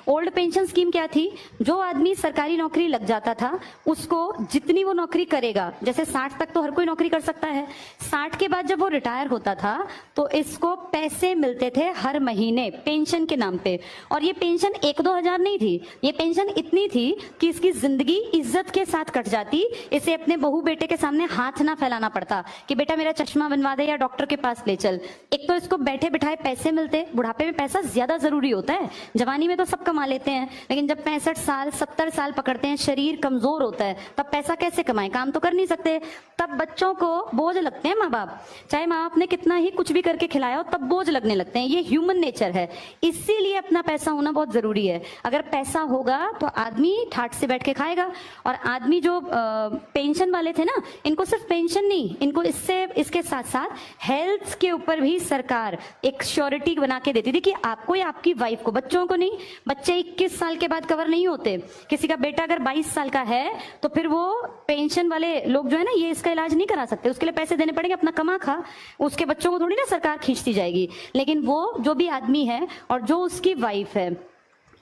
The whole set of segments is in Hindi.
ओल्ड पेंशन स्कीम क्या थी, जो आदमी सरकारी नौकरी लग जाता था उसको जितनी वो नौकरी करेगा, जैसे 60 तक तो हर कोई नौकरी कर सकता है, 60 के बाद जब वो रिटायर होता था तो इसको पैसे मिलते थे हर महीने पेंशन के नाम पे। और ये पेंशन 1-2 हजार नहीं थी, ये पेंशन इतनी थी कि इसकी जिंदगी इज्जत के साथ कट जाती, इसे अपने बहू बेटे के सामने हाथ ना फैलाना पड़ता कि बेटा मेरा चश्मा बनवा दे या डॉक्टर के पास ले चल। एक तो इसको बैठे बिठाए पैसे मिलते, बुढ़ापे में पैसा ज्यादा जरूरी होता है, जवानी में तो सब कमा लेते हैं, लेकिन जब 65 साल 70 साल पकड़ते हैं, शरीर कमजोर होता है, तब पैसा कैसे कमाएं, काम तो कर नहीं सकते, तब बच्चों को बोझ लगते हैं माँ बाप, चाहे माँ बाप ने कितना ही कुछ भी करके खिलाया हो तब बोझ लगने लगते हैं, ये ह्यूमन नेचर है। इसीलिए अपना पैसा होना बहुत जरूरी है। अगर पैसा होगा तो आदमी ठाट से बैठ के खाएगा। और आदमी जो पेंशन वाले थे ना, इनको सिर्फ पेंशन नहीं, इनको इसके साथ साथ हेल्थ के ऊपर भी सरकार एक श्योरिटी बना के देती थी कि आपको या आपकी वाइफ को, बच्चों को नहीं, बच्चे 21 साल के बाद कवर नहीं होते, किसी का बेटा अगर 22 साल का है तो फिर वो पेंशन वाले लोग जो है ना, ये इसका इलाज नहीं करा सकते, उसके लिए पैसे देने पड़ेंगे, अपना कमा खा, उसके बच्चों को थोड़ी ना सरकार खींचती जाएगी। लेकिन वो जो भी आदमी है और जो उसकी वाइफ है,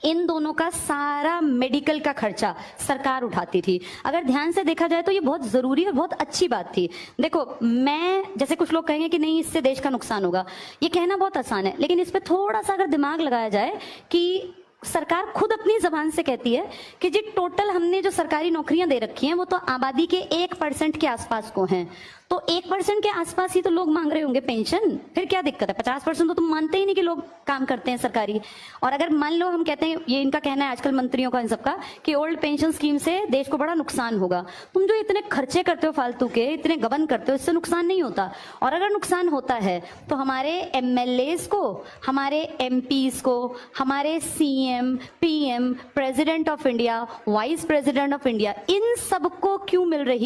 इन दोनों का सारा मेडिकल का खर्चा सरकार उठाती थी। अगर ध्यान से देखा जाए तो ये बहुत जरूरी और बहुत अच्छी बात थी। देखो, मैं जैसे कुछ लोग कहेंगे कि नहीं इससे देश का नुकसान होगा, ये कहना बहुत आसान है, लेकिन इस पे थोड़ा सा अगर दिमाग लगाया जाए कि सरकार खुद अपनी जबान से कहती है कि जी टोटल हमने जो सरकारी नौकरियां दे रखी हैं वो तो आबादी के 1% के आसपास को हैं, तो 1% के आसपास ही तो लोग मांग रहे होंगे पेंशन, फिर क्या दिक्कत है? 50% तो तुम मानते ही नहीं कि लोग काम करते हैं सरकारी। और अगर मान लो हम कहते हैं, ये इनका कहना है आजकल मंत्रियों का इन सबका, कि ओल्ड पेंशन स्कीम से देश को बड़ा नुकसान होगा। तुम जो इतने खर्चे करते हो फालतू के, इतने गबन करते हो, इससे नुकसान नहीं होता। और अगर नुकसान होता है तो हमारे MLAs को, हमारे MPs को, हमारे CM, PM, president of India, vice president of India, इन सबको क्यों मिल रही